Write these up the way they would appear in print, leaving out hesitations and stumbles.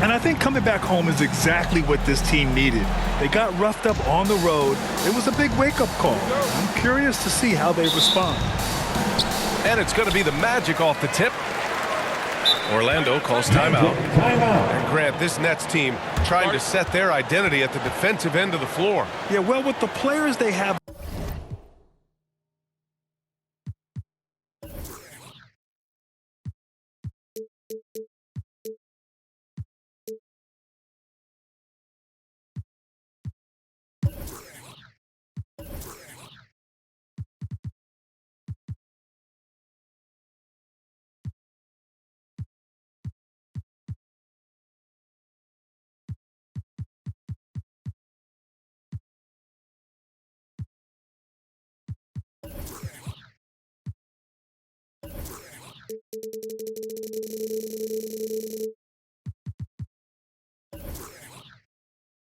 And I think coming back home is exactly what this team needed. They got roughed up on the road. It was a big wake-up call. I'm curious to see how they respond. And it's going to be the Magic off the tip. Orlando calls timeout. And Grant, this Nets team trying to set their identity at the defensive end of the floor. Yeah, well, with the players they have.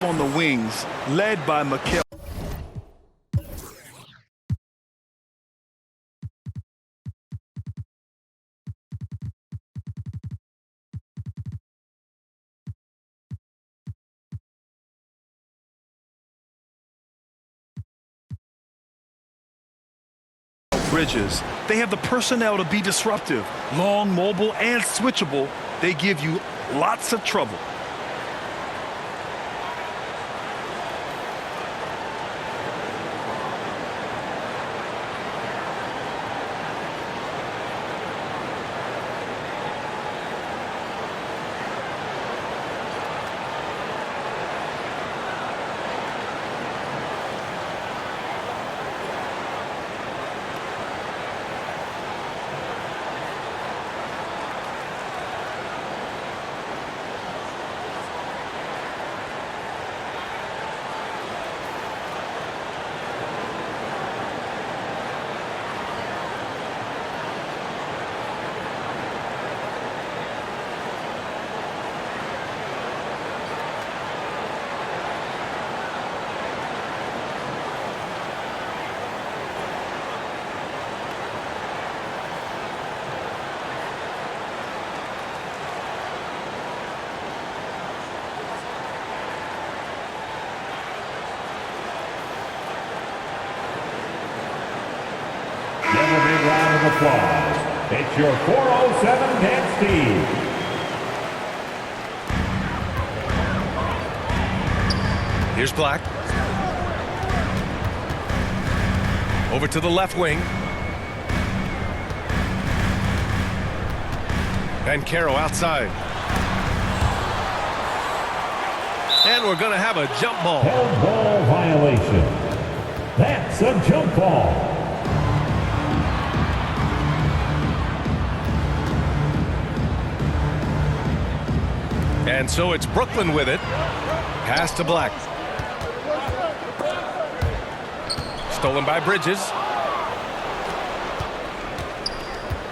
On the wings, led by Mikal. Bridges. They have the personnel to be disruptive. Long, mobile, and switchable. They give you lots of trouble. Round of applause. It's your 407 Nets team. Here's Black. Over to the left wing. Banchero outside. And we're going to have a jump ball. Held ball violation. That's a jump ball. And so it's Brooklyn with it. Pass to Black. Stolen by Bridges.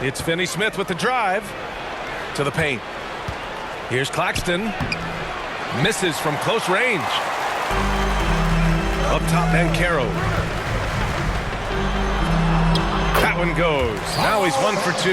It's Finney-Smith with the drive to the paint. Here's Claxton. Misses from close range. Up top, Banchero. That one goes. Now he's 1 for 2.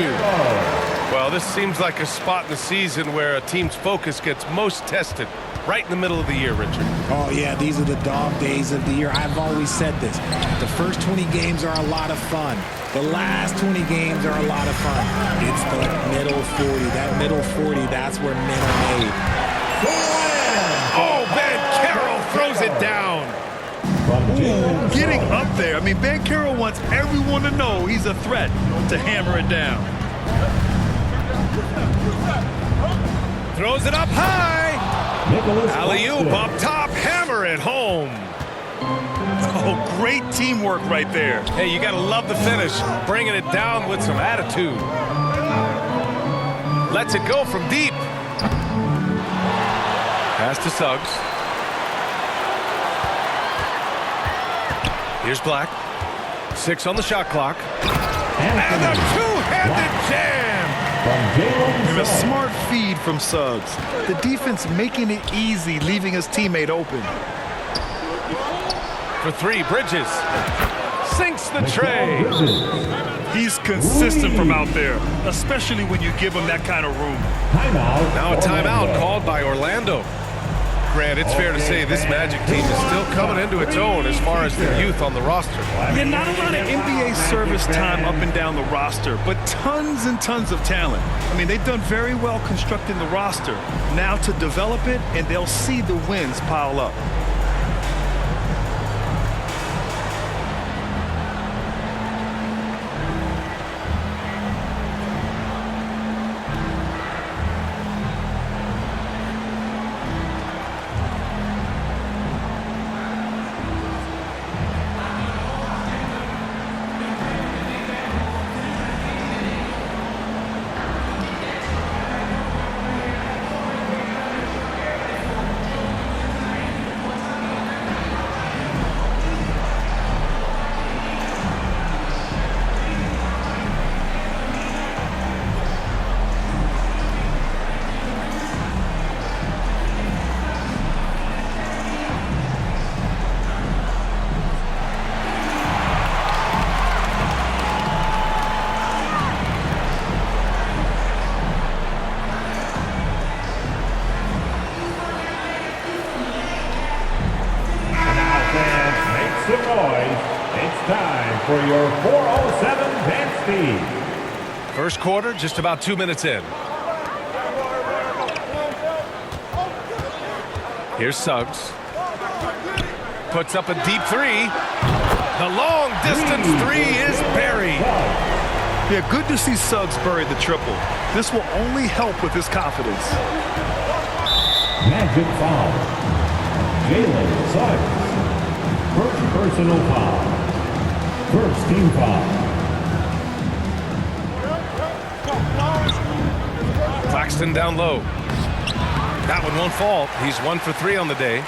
Well, this seems like a spot in the season where a team's focus gets most tested. Right in the middle of the year, Richard. Oh, yeah, these are the dog days of the year. I've always said this. The first 20 games are a lot of fun. The last 20 games are a lot of fun. It's the middle 40. That middle 40, that's where men are made. Oh, Banchero throws it down. Ooh, getting up there. I mean, Banchero wants everyone to know he's a threat to hammer it down. Throws it up high. Alley-oop up top. Hammer it home. Oh, great teamwork right there. Hey, you got to love the finish. Bringing it down with some attitude. Lets it go from deep. Pass to Suggs. Here's Black. 6 on the shot clock. And a two-handed jam. And a smart feed from Suggs. The defense making it easy, leaving his teammate open. For 3, Bridges. Sinks the tray. He's consistent from out there, especially when you give him that kind of room. Timeout. Now a timeout called by Orlando. Grant, it's fair to say this Magic team is still coming into its own as far as the youth on the roster. Yeah, not a lot of NBA service time up and down the roster, but tons and tons of talent. I mean, they've done very well constructing the roster. Now to develop it, and they'll see the wins pile up. Some noise. It's time for your 407 dance speed. First quarter, just about 2 minutes in. Here's Suggs. Puts up a deep three. The long distance three is buried. Yeah, good to see Suggs bury the triple. This will only help with his confidence. Magic foul. Jalen Suggs. First personal foul. First team foul. Claxton down low. That one won't fall. He's 1 for 3 on the day.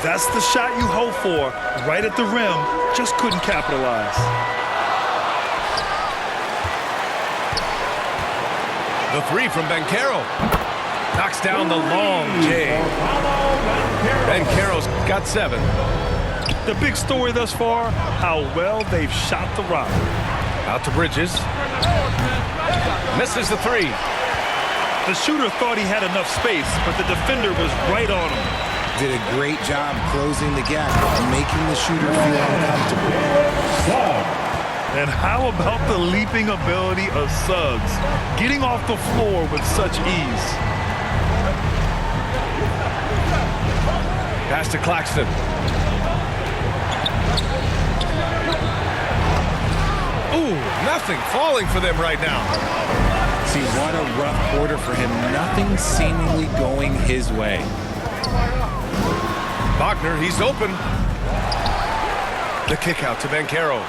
That's the shot you hope for, right at the rim. Just couldn't capitalize. The three from Banchero. Knocks down the long J. Banchero's got 7. The big story thus far, how well they've shot the rock. Out to Bridges. Misses the 3. The shooter thought he had enough space, but the defender was right on him. Did a great job closing the gap and making the shooter feel uncomfortable. And how about the leaping ability of Suggs? Getting off the floor with such ease. Pass to Claxton. Ooh, nothing falling for them right now. See, what a rough quarter for him. Nothing seemingly going his way. Wagner, he's open. The kick out to Banchero.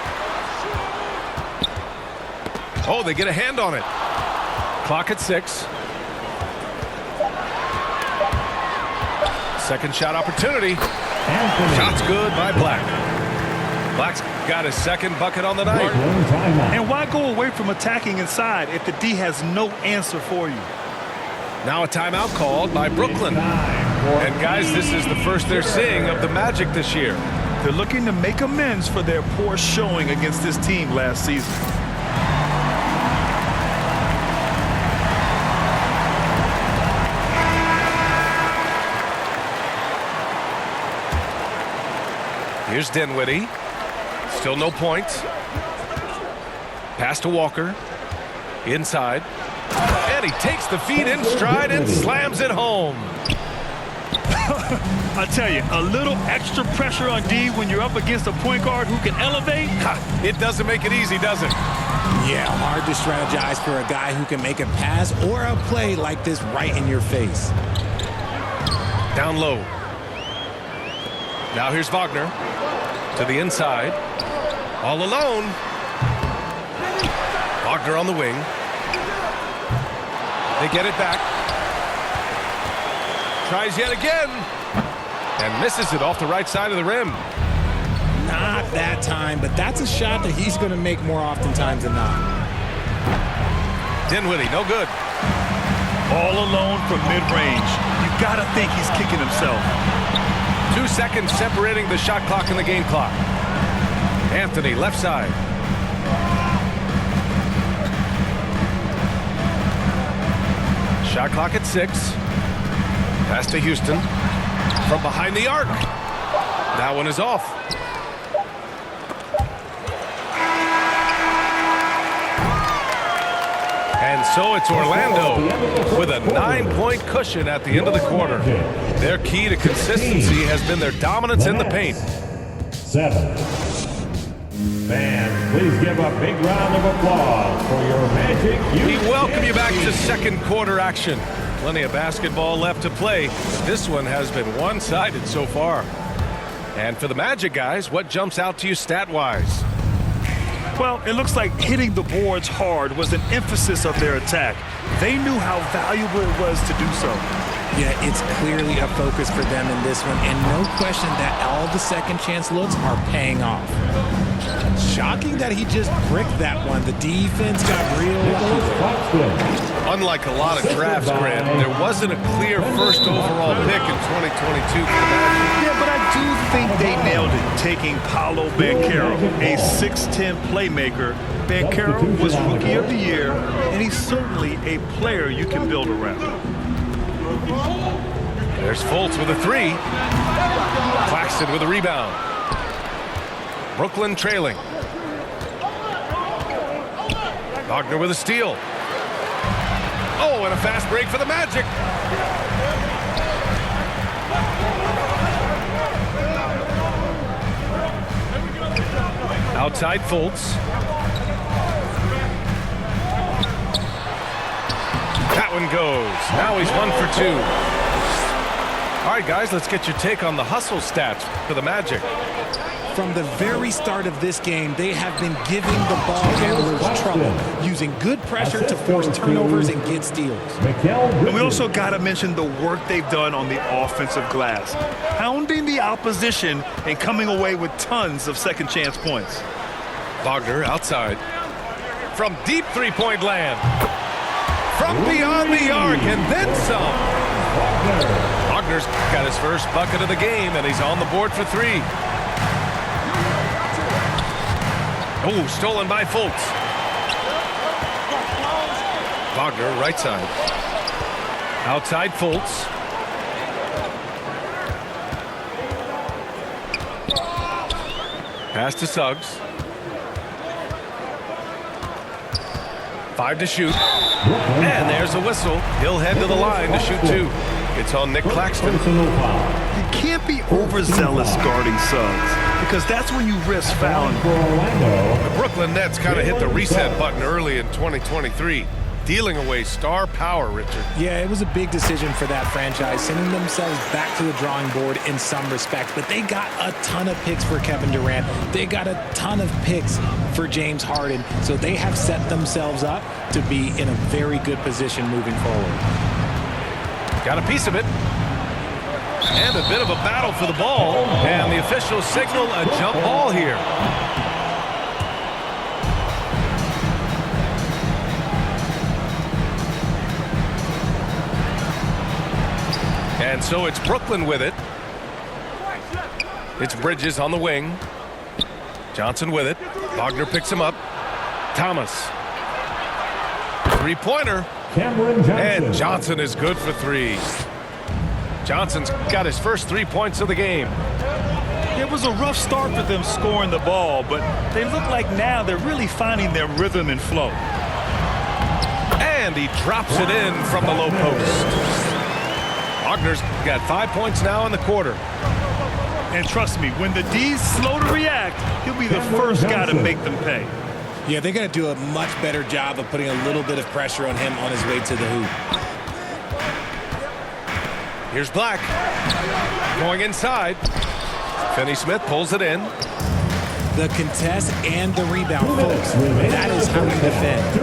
Oh, they get a hand on it. Clock at 6. Second shot opportunity. Shot's good by Black. Black's got his second bucket on the night. And why go away from attacking inside if the D has no answer for you? Now a timeout called by Brooklyn. And guys, this is the first they're seeing of the Magic this year. They're looking to make amends for their poor showing against this team last season. Here's Dinwiddie. Still no points. Pass to Walker. Inside. And he takes the feed in stride and slams it home. I tell you, a little extra pressure on D when you're up against a point guard who can elevate. It doesn't make it easy, does it? Yeah, hard to strategize for a guy who can make a pass or a play like this right in your face. Down low. Now here's Wagner. To the inside. All alone. Wagner on the wing. They get it back. Tries yet again. And misses it off the right side of the rim. Not that time, but that's a shot that he's going to make more oftentimes than not. Dinwiddie, no good. All alone from mid-range. You got to think he's kicking himself. 2 seconds separating the shot clock and the game clock. Anthony, left side. Shot clock at 6. Pass to Houston. From behind the arc. That one is off. And so it's Orlando with a 9-point cushion at the end of the quarter. Their key to consistency has been their dominance in the paint. 7. Fans, please give a big round of applause for your Magic. We welcome you back to second quarter action. Plenty of basketball left to play. This one has been one-sided so far. And for the Magic guys, what jumps out to you stat-wise? Well, it looks like hitting the boards hard was an emphasis of their attack. They knew how valuable it was to do so. Yeah, it's clearly a focus for them in this one, and no question that all the second chance looks are paying off. Shocking that he just bricked that one. The defense got real lucky. Unlike a lot of drafts, Grant, there wasn't a clear first overall pick in 2022 for the Magic. Yeah, but I do think they nailed it, taking Paolo Banchero, a 6'10 playmaker. Banchero was Rookie of the Year, and he's certainly a player you can build around. There's Fultz with a 3. Claxton with a rebound. Brooklyn trailing. Wagner with a steal. Oh, and a fast break for the Magic. Outside Fultz. That one goes. Now he's 1 for 2. All right, guys, let's get your take on the hustle stats for the Magic. From the very start of this game, they have been giving the ball handlers trouble, using good pressure to force turnovers and get steals. And we also got to mention the work they've done on the offensive glass, pounding the opposition and coming away with tons of second chance points. Wagner outside. From deep three-point land. From beyond the arc and then some. Wagner's got his first bucket of the game, and he's on the board for 3. Oh, stolen by Fultz. Wagner, right side. Outside Fultz. Pass to Suggs. 5 to shoot. And there's a whistle. He'll head to the line to shoot 2. It's on Nick Claxton. You can't be overzealous guarding Suggs, because that's when you risk fouling. The Brooklyn Nets kind of hit the reset button early in 2023, dealing away star power, Richard. Yeah, it was a big decision for that franchise, sending themselves back to the drawing board in some respects. But they got a ton of picks for Kevin Durant. They got a ton of picks for James Harden. So they have set themselves up to be in a very good position moving forward. Got a piece of it. And a bit of a battle for the ball. And the officials signal a jump ball here. And so it's Brooklyn with it. It's Bridges on the wing. Johnson with it. Wagner picks him up. Thomas. Three-pointer. And Johnson is good for 3. Johnson's got his first 3 points of the game. It was a rough start for them scoring the ball, but they look like now they're really finding their rhythm and flow. And he drops it in from the low post. Wagner's got 5 points now in the quarter. And trust me, when the D's slow to react, he'll be the first guy to make them pay. Yeah, they're going to do a much better job of putting a little bit of pressure on him on his way to the hoop. Here's Black. Going inside. Finney-Smith pulls it in. The contest and the rebound, folks. That is how you defend.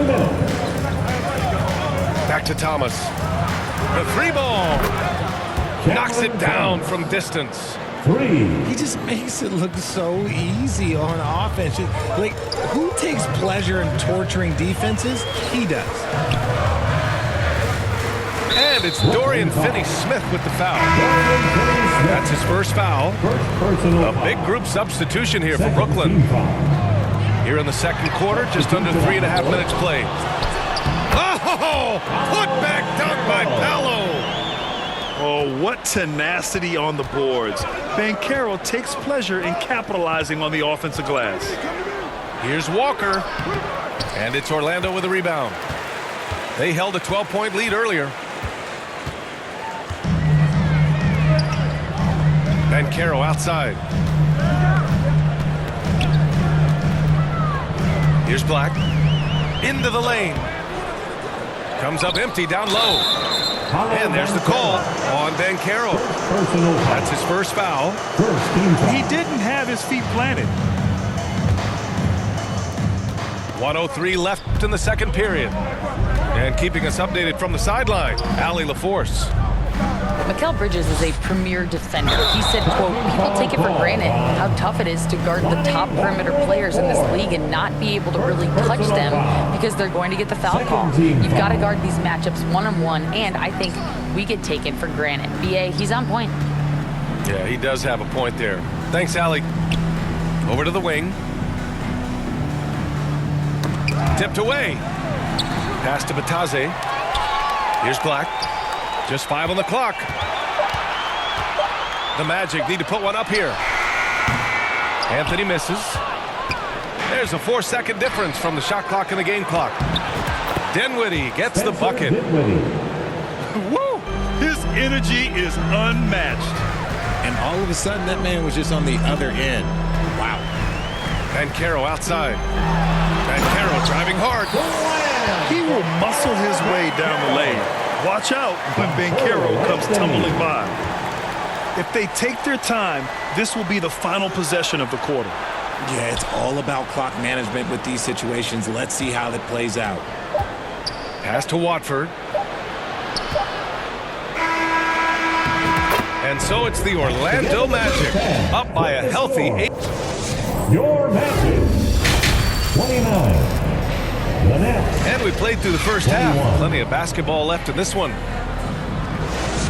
Back to Thomas. The 3-ball. Knocks it down from distance. 3. He just makes it look so easy on offense. Like, who takes pleasure in torturing defenses? He does. And it's Dorian Finney-Smith with the foul. That's his first foul. A big group substitution here for Brooklyn. Here in the second quarter, just under 3.5 minutes played. Oh! Oh, put back dunk by Paolo. Oh, what tenacity on the boards. Banchero takes pleasure in capitalizing on the offensive glass. Here's Walker. And it's Orlando with a rebound. They held a 12-point lead earlier. Banchero outside. Here's Black. Into the lane. Comes up empty down low. And there's the call on Banchero. That's his first foul. He didn't have his feet planted. 1:03 left in the second period. And keeping us updated from the sideline, Allie LaForce. Mikal Bridges is a premier defender. He said, quote, people take it for granted how tough it is to guard the top perimeter players in this league and not be able to really touch them because they're going to get the foul call. You've got to guard these matchups one-on-one, and I think we get taken for granted. BA, he's on point. Yeah, he does have a point there. Thanks, Allie. Over to the wing. Tipped away. Pass to Batase. Here's Black. Just 5 on the clock. The Magic need to put one up here. Anthony misses. There's a 4-second difference from the shot clock and the game clock. Dinwiddie gets the bucket. Woo! His energy is unmatched. And all of a sudden, that man was just on the other end. Wow. Banchero outside. Banchero driving hard. He will muscle his way down the lane. Watch out when Banchero comes tumbling by. If they take their time, this will be the final possession of the quarter. Yeah, it's all about clock management with these situations. Let's see how that plays out. Pass to Watford. And so it's the Orlando Magic up by a healthy 8. Your Magic. 29. The Nets. And we played through the first half. Plenty of basketball left in this one.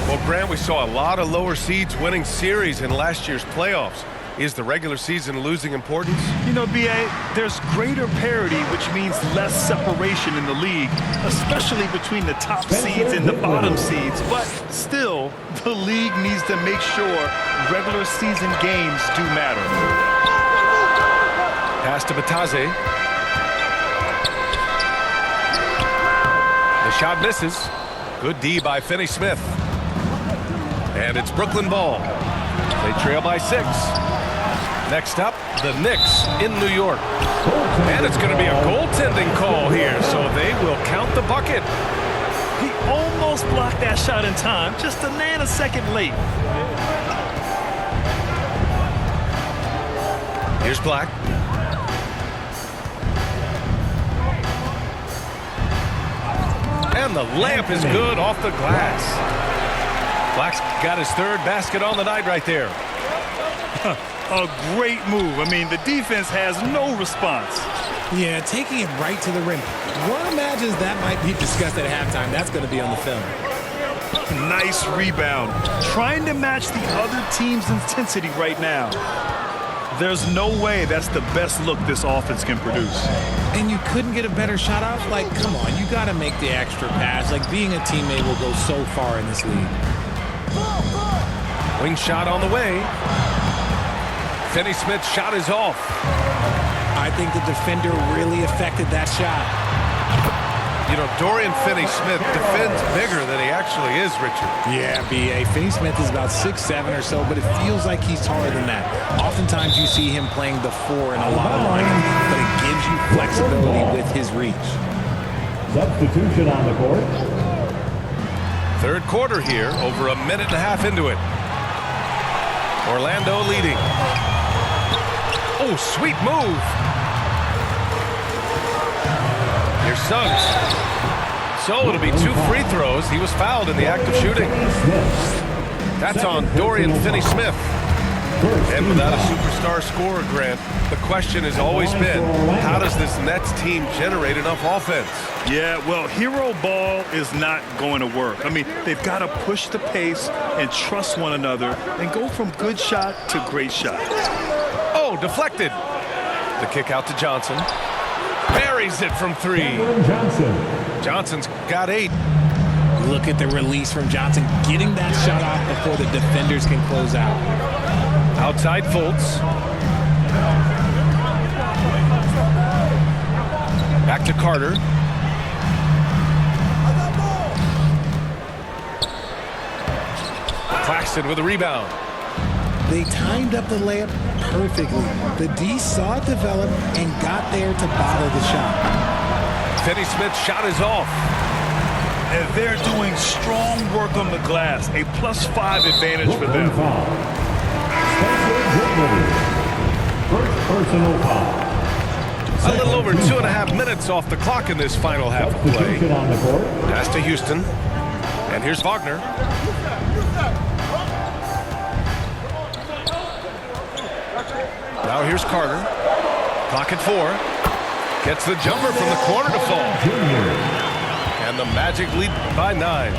Well, Grant, we saw a lot of lower seeds winning series in last year's playoffs. Is the regular season losing importance? You know, B.A., there's greater parity, which means less separation in the league, especially between the top seeds and the bottom seeds. But still, the league needs to make sure regular season games do matter. Pass to Batase. The shot misses. Good D by Finney-Smith. And it's Brooklyn ball. They trail by 6. Next up, the Knicks in New York. And it's going to be a goaltending call here, so they will count the bucket. He almost blocked that shot in time, just a nanosecond late. Here's Black. And the layup is good off the glass. Black's got his third basket on the night right there. A great move. I mean, the defense has no response. Yeah, taking it right to the rim. One imagines that might be discussed at halftime. That's going to be on the film. Nice rebound. Trying to match the other team's intensity right now. There's no way that's the best look this offense can produce. And you couldn't get a better shot off? Like, come on, you got to make the extra pass. Like, being a teammate will go so far in this league. Wing shot on the way. Finney-Smith's shot is off. I think the defender really affected that shot. You know, Dorian Finney-Smith defends bigger than he actually is, Richard. Yeah, B.A. Finney-Smith is about 6'7" or so, but it feels like he's taller than that. Oftentimes you see him playing the 4 in a lot of lineups, but it gives you flexibility with his reach. Substitution on the court. Third quarter here, over a minute and a half into it. Orlando leading. Oh, sweet move. Here's Suggs. So it'll be 2 free throws. He was fouled in the act of shooting. That's on Dorian Finney-Smith. And without a superstar scorer, Grant, the question has always been, how does this Nets team generate enough offense? Yeah, well, hero ball is not going to work. I mean, they've got to push the pace and trust one another and go from good shot to great shot. Oh, deflected. The kick out to Johnson. Buries it from 3. Cameron Johnson. Johnson's got 8. Look at the release from Johnson, getting that shot off before the defenders can close out. Outside Fultz. Back to Carter. Claxton with a rebound. They timed up the layup perfectly. The D saw it develop and got there to bottle the shot. Finney-Smith's shot is off. And they're doing strong work on the glass. A +5 advantage for them. Foul. Spencer Dinwiddie. First personal foul. A little over 2.5 minutes off the clock in this final half of play. Substitution on the court. Pass to Houston. And here's Wagner. Now here's Carter. Clock at 4. Gets the jumper from the corner to fall. And the Magic lead by 9.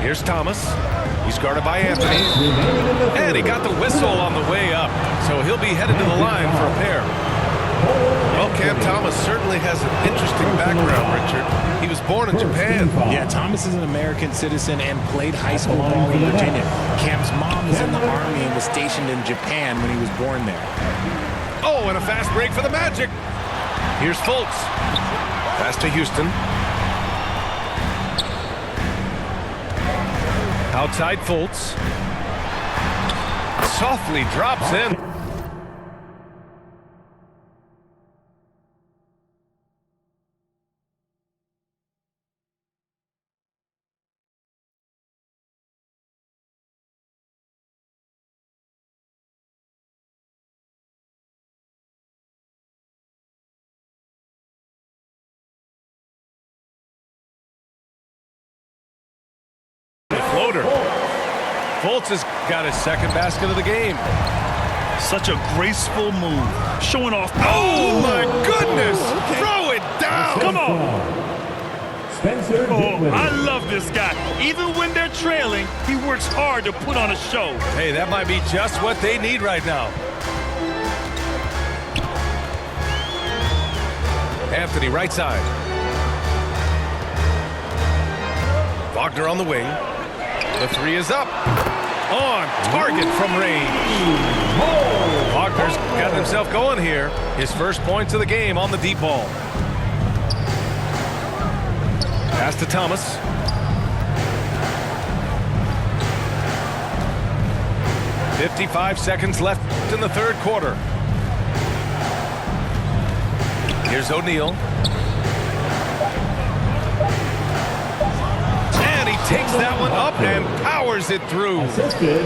Here's Thomas. He's guarded by Anthony. And he got the whistle on the way up. So he'll be headed to the line for a pair. Well, Cam Thomas certainly has an interesting background, Richard. He was born in Japan. Yeah, Thomas is an American citizen and played high school ball in Virginia. Cam's mom was in the Army and was stationed in Japan when he was born there. Oh, and a fast break for the Magic. Here's Fultz. Pass to Houston. Outside Fultz. Softly drops in. Floater. Fultz has got his second basket of the game. Such a graceful move. Showing off. Oh, my goodness. Throw it down. Come on. Spencer Oh, Dinwiddie. I love this guy. Even when they're trailing, he works hard to put on a show. Hey, that might be just what they need right now. Anthony, right side. Wagner on the wing. The 3 is up. On target from range. Wagner's got himself going here. His first points of the game on the deep ball. Pass to Thomas. .55 seconds left in the third quarter. Here's O'Neal. And he takes that one up and powers it through. Assisted.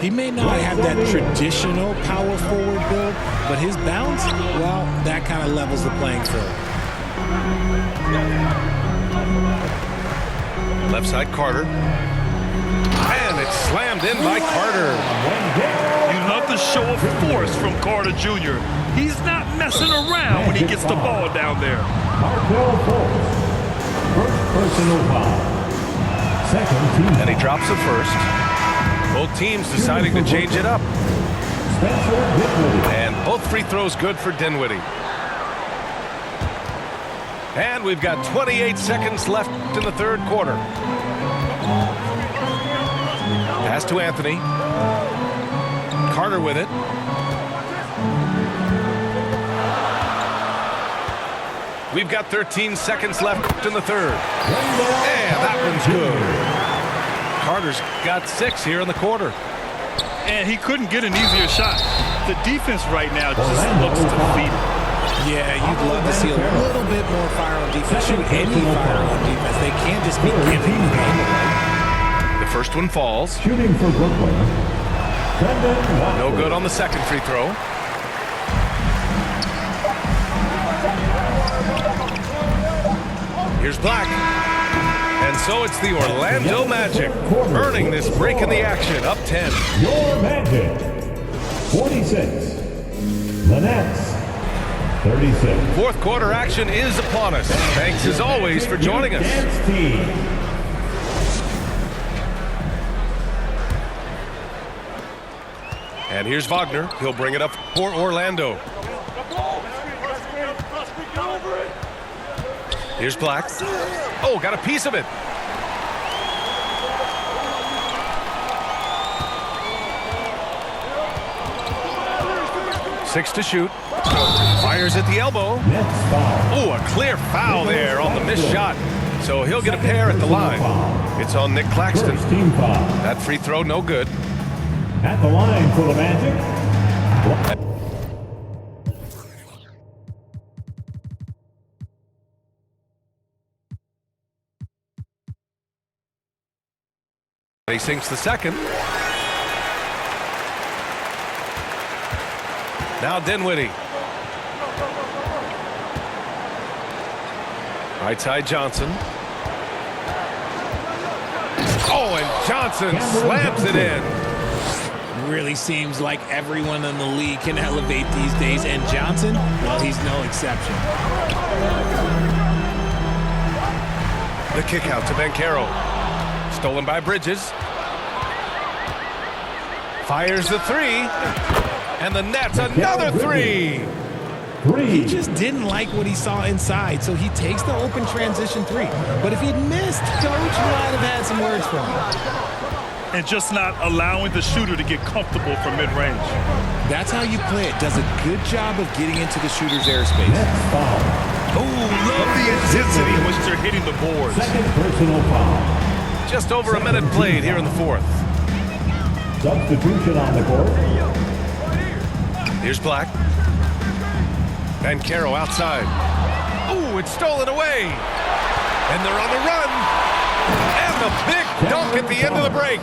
He may not have that traditional power forward build, but his bounce, well, that kind of levels the playing field. Left side Carter. And it's slammed in by Carter. You love the show of force from Carter Jr. He's not messing around when he gets the ball down there. Markelle Fultz. First personal foul. Second team. And he drops the first. Both teams deciding to change it up. Spencer Dinwiddie. And both free throws good for Dinwiddie. And we've got 28 seconds left in the third quarter. Pass to Anthony. Carter with it. We've got 13 seconds left in the third. And that one's good. Carter's got 6 here in the quarter. And he couldn't get an easier shot. The defense right now just looks defeated. Yeah, you'd love to see a little bit more fire on defense. Shoot any fire on defense. They can't just be giving the game away. The first one falls. Shooting for Brooklyn. Brendan Watford. No good on the second free throw. Here's Black. And so it's the Orlando Magic earning this break in the action, up 10. Your Magic. 46. The Nets. 36. Fourth quarter action is upon us. Thanks as always for joining us. Dance team. And here's Wagner. He'll bring it up for Orlando. Here's Black. Oh, got a piece of it. Six to shoot. Fires at the elbow. Next foul. Oh, a clear foul there on the missed shot. So he'll get a pair at the line. It's on Nick Claxton. First team foul. That free throw, no good. At the line for the Magic. He sinks the second. Now Dinwiddie. Right side Johnson. Oh, and Johnson slams it in. Really seems like everyone in the league can elevate these days, and Johnson, well, he's no exception. The kick out to Banchero. Stolen by Bridges. Fires the three. And the net's another three. He just didn't like what he saw inside, so he takes the open transition three. But if he'd missed, Coach might have had some words for him. And just not allowing the shooter to get comfortable from mid-range. That's how you play it. Does a good job of getting into the shooter's airspace. Next foul. Oh, love the intensity in which they're hitting the boards. Second personal foul. Just over a minute played here in the fourth. Substitution on the court. Here's Black. Banchero outside. Ooh, it's stolen away. And they're on the run. And the big dunk at the end of the break.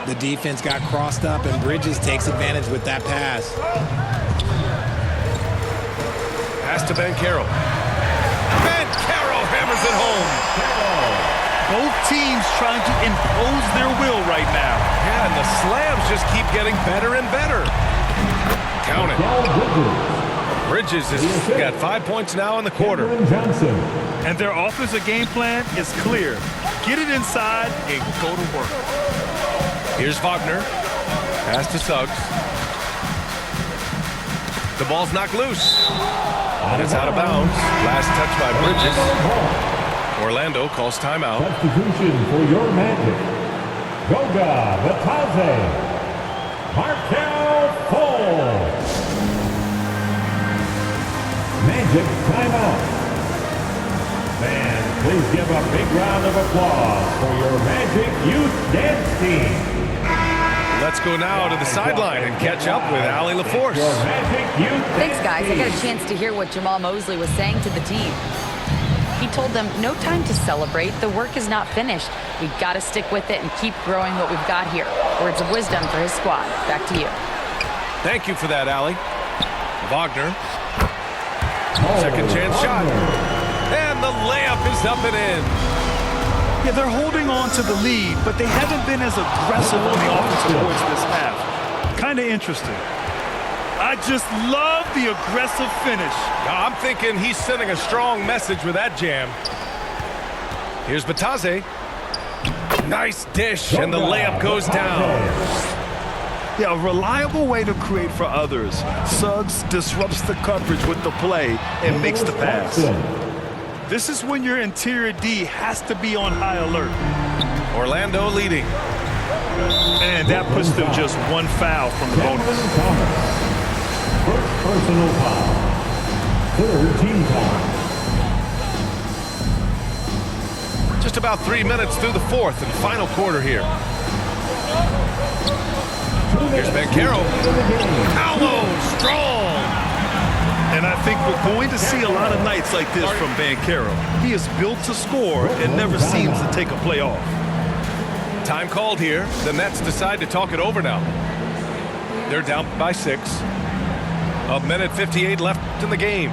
The defense got crossed up, and Bridges takes advantage with that pass. Pass to Banchero. Banchero hammers it home. Both teams trying to impose their will right now. Yeah, and the slams just keep getting better and better. Count it. Bridges has got 5 points now in the quarter. Johnson. And their offensive game plan is clear. Get it inside and go to work. Here's Wagner. Pass to Suggs. The ball's knocked loose. And it's out of bounds. Last touch by Bridges. Orlando calls timeout. Substitution for your Magic. Goga Batadze. Markel Fultz. Magic timeout. Fans, please give a big round of applause for your Magic Youth Dance Team. Let's go now to the sideline and catch up with Allie LaForce. Your Magic Youth Thanks, Dance guys. I got a Team. chance to hear what Jamal Mosley was saying to the team. He told them, no time to celebrate. The work is not finished. We've got to stick with it and keep growing what we've got here. Words of wisdom for his squad. Back to you. Thank you for that, Allie. Wagner. Second chance shot. And the layup is up and in. Yeah, they're holding on to the lead, but they haven't been as aggressive on the offensive boards this half. Kind of interesting. I just love the aggressive finish. Now, I'm thinking he's sending a strong message with that jam. Here's Batadze. Nice dish, and the layup goes down. Yeah, a reliable way to create for others. Suggs disrupts the coverage with the play and makes the pass. This is when your interior D has to be on high alert. Orlando leading. And that puts them just one foul from the bonus. First personal foul. Third team foul. Just about 3 minutes through the fourth and final quarter here. Here's Banchero. Paolo, strong. And I think we're going to see a lot of nights like this from Banchero. He is built to score and never seems to take a play off. Time called here. The Nets decide to talk it over now. They're down by 6. A minute 58 left in the game.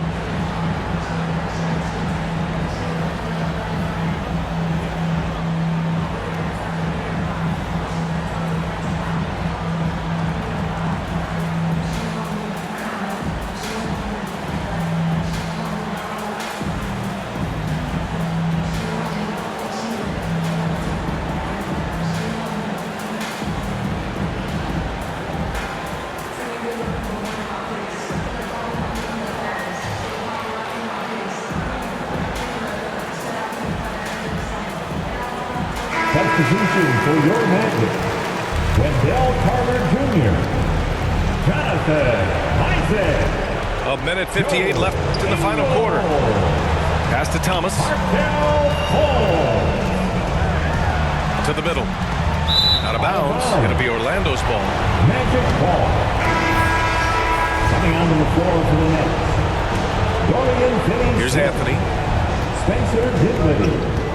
substitution for your Magic, Wendell Carter Jr., Jonathan Isaac. A minute 58 left in the final quarter. Pass to Thomas. To the middle. Out of bounds. Going to be Orlando's ball. Magic ball. Coming onto the floor for the Nets. Dorian Finney-Smith. Here's Anthony. Spencer Dinwiddie.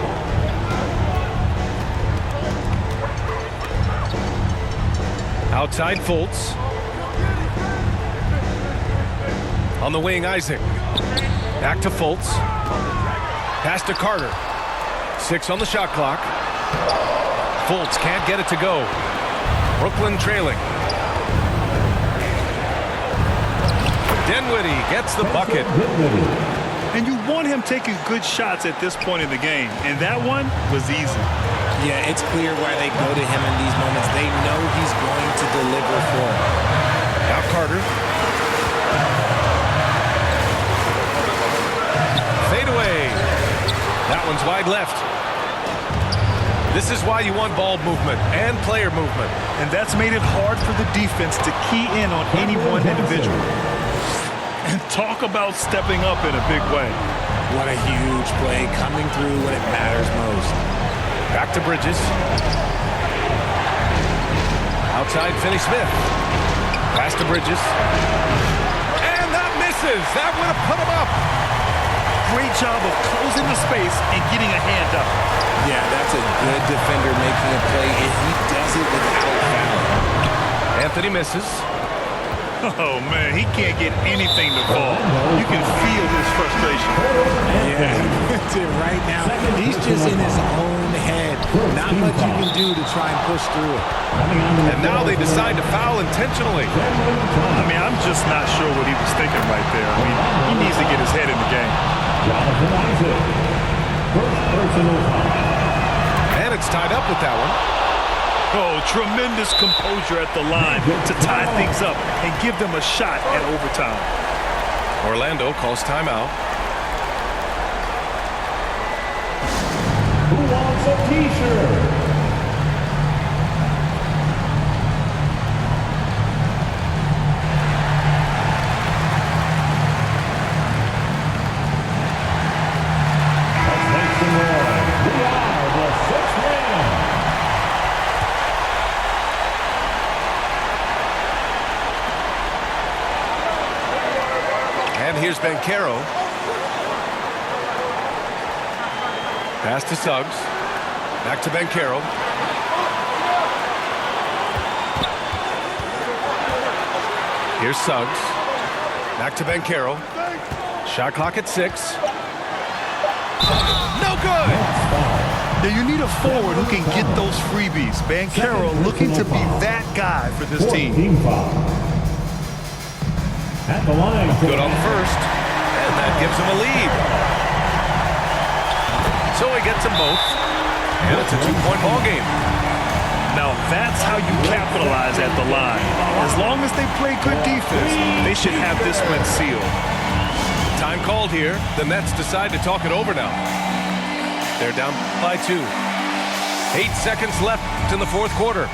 Outside Fultz. On the wing, Isaac. Back to Fultz. Pass to Carter. 6 on the shot clock. Fultz can't get it to go. Brooklyn trailing. Dinwiddie gets the bucket. And you want him taking good shots at this point in the game. And that one was easy. Yeah, it's clear why they go to him in these moments. They know he's going to deliver for them. Now Carter. Fade away. That one's wide left. This is why you want ball movement and player movement. And that's made it hard for the defense to key in on any one individual. And talk about stepping up in a big way. What a huge play coming through when it matters most. Back to Bridges. Outside Finney-Smith. Pass to Bridges. And that misses. That would have put him up. Great job of closing the space and getting a hand up. Yeah, that's a good defender making a play, and he does it without fouling. Anthony misses. Oh, man, he can't get anything to fall. You can feel his frustration. Yeah, that's it right now. He's just in his own head. Not much you can do to try and push through it. And now they decide to foul intentionally. I mean, I'm just not sure what he was thinking right there. I mean, he needs to get his head in the game. Jonathan Isaac. First personal foul. And it's tied up with that one. Oh, tremendous composure at the line to tie things up and give them a shot at overtime. Orlando calls timeout. Who wants a t-shirt? Here's Banchero. Pass to Suggs. Back to Banchero. Here's Suggs. Back to Banchero. Shot clock at 6. No good! Now you need a forward who can get those freebies. Banchero looking to be that guy for this team. At the line. Good on the first. And that gives him a lead. So he gets them both. And it's a 2-point ball game. Now that's how you capitalize at the line. As long as they play good defense, they should have this win sealed. Time called here. The Nets decide to talk it over now. They're down by 2. 8 seconds left in the fourth quarter.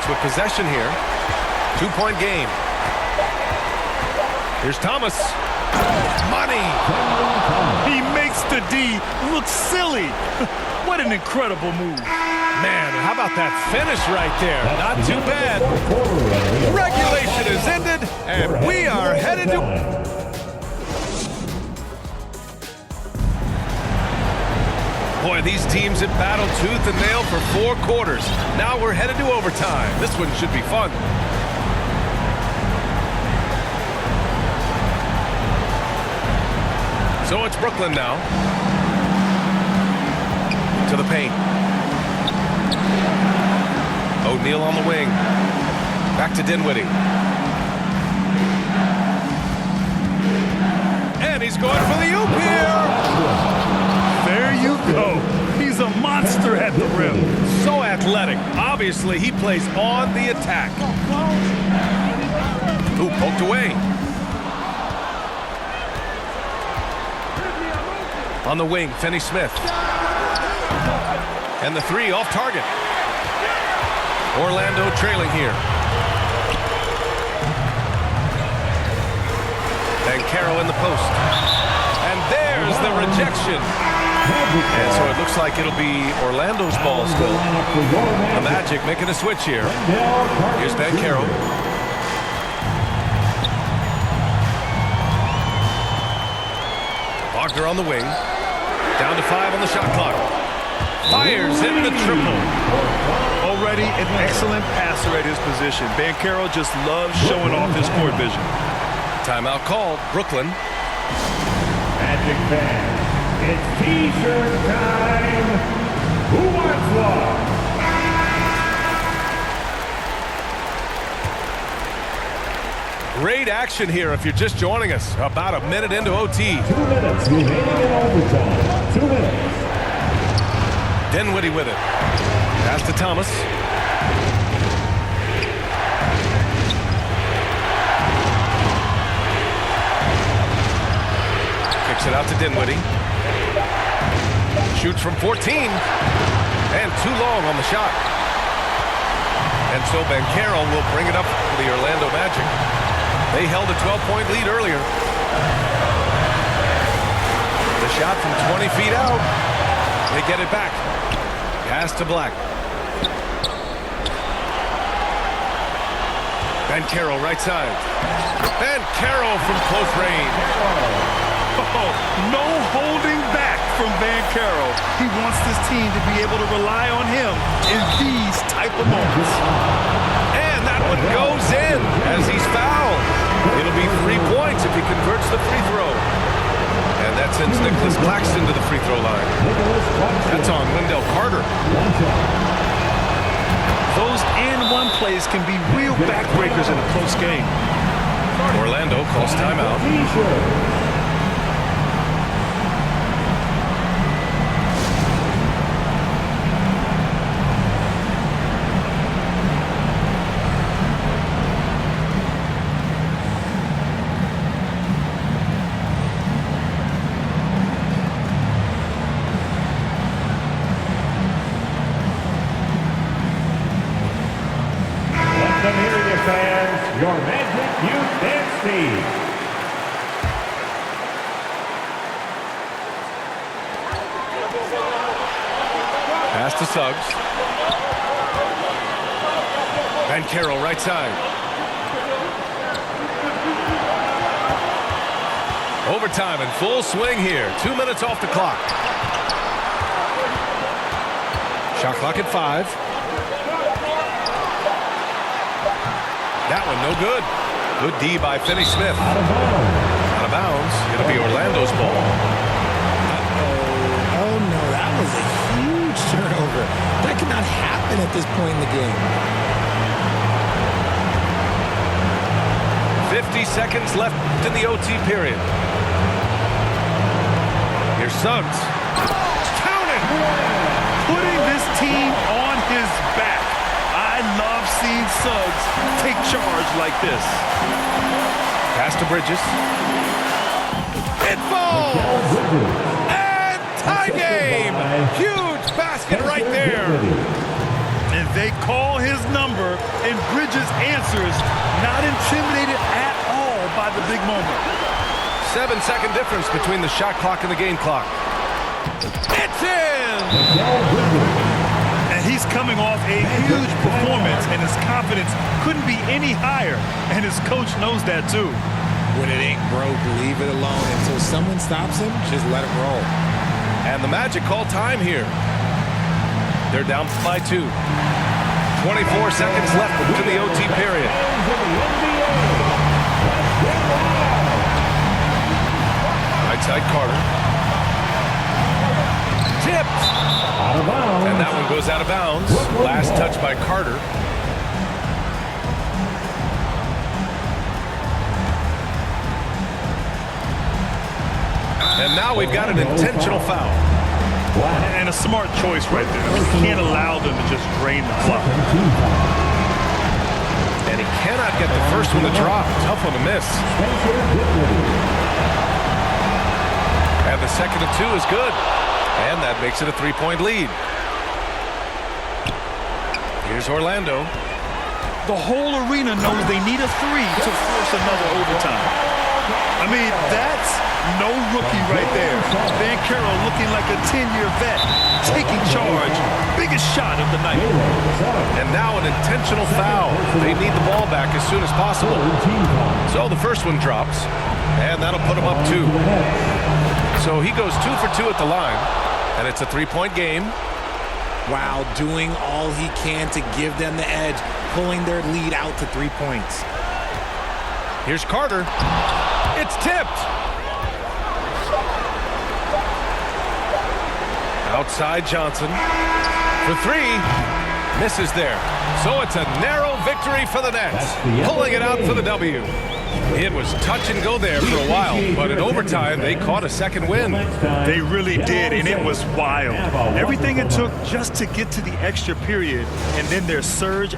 With possession here. 2-point game. Here's Thomas. Money. He makes the D look silly. What an incredible move. Man, how about that finish right there? Not too bad. Regulation is ended, and we are headed to... Boy, these teams have battled tooth and nail for 4 quarters. Now we're headed to overtime. This one should be fun. So it's Brooklyn now. To the paint. O'Neal on the wing. Back to Dinwiddie. And he's going for the oop here. There you go. He's a monster at the rim. So athletic. Obviously, he plays on the attack. Ooh, poked away. On the wing, Finney-Smith. And the three off target. Orlando trailing here. Banchero in the post. And there's the rejection. And so it looks like it'll be Orlando's ball still. The Magic making a switch here. Here's Banchero. Wagner on the wing. Down to 5 on the shot clock. Fires in the triple. Already an excellent passer at his position. Banchero just loves showing off his court vision. Timeout called. Brooklyn. Magic fans, it's T-shirt time. Who wants one? Great action here if you're just joining us. About a minute into OT. 2 minutes remaining in overtime. 2 minutes. Dinwiddie with it. Pass to Thomas. Kicks it out to Dinwiddie. Shoots from 14. And too long on the shot. And so Banchero will bring it up for the Orlando Magic. They held a 12-point lead earlier. The shot from 20 feet out. They get it back. Pass to Black. Banchero right side. Banchero from close range. Oh, no holding back from Banchero. He wants this team to be able to rely on him in these type of moments. And that one goes in as he's fouled. It'll be 3 points if he converts the free throw. And that sends Nicholas Claxton to the free throw line. That's on Wendell Carter. Those and-one plays can be real backbreakers in a close game. Orlando calls timeout. Let them hear you, fans. Your Magic Youth Dance Team. Pass to Suggs. Banchero right side. Overtime in full swing here. 2 minutes off the clock. Shot clock at 5. That one no good. Good D by Finney-Smith. Out of bounds. It'll be Orlando's ball. Oh, no, that was a huge turnover. That could not happen at this point in the game. 50 seconds left in the OT period. Here's Suggs. Counting! Putting this team on his back. I love seeing Suggs take charge like this. Pass to Bridges. It falls! And tie game! Huge basket right there. And they call his number, and Bridges answers, not intimidated at all by the big moment. 7-second difference between the shot clock and the game clock. It's in! And he's coming off a huge performance, and his confidence couldn't be any higher. And his coach knows that too. When it ain't broke, leave it alone. Until someone stops him, just let him roll. And the Magic call time here. They're down by 2. 24 seconds left to the OT period. Right side, Carter. Tipped. Out of bounds. And that one goes out of bounds. Last touch by Carter. And now we've got an intentional foul. And a smart choice right there. I mean, you can't allow them to just drain the clock. And he cannot get the first one to drop. Tough one to miss. And the second and 2 is good. And that makes it a 3-point lead. Here's Orlando. The whole arena knows they need a 3 to force another overtime. I mean, that's no rookie right there. Banchero looking like a 10-year vet, taking charge. Biggest shot of the night. And now an intentional foul. They need the ball back as soon as possible. So the first one drops, and that'll put him up 2. So he goes 2 for 2 at the line, and it's a 3-point game. Wow, doing all he can to give them the edge, pulling their lead out to 3 points. Here's Carter. It's tipped. Outside Johnson for 3. Misses there. So it's a narrow victory for the Nets. Pulling it out for the W. It was touch and go there for a while, but in overtime, they caught a second win. They really did, and it was wild. Everything it took just to get to the extra period, and then their surge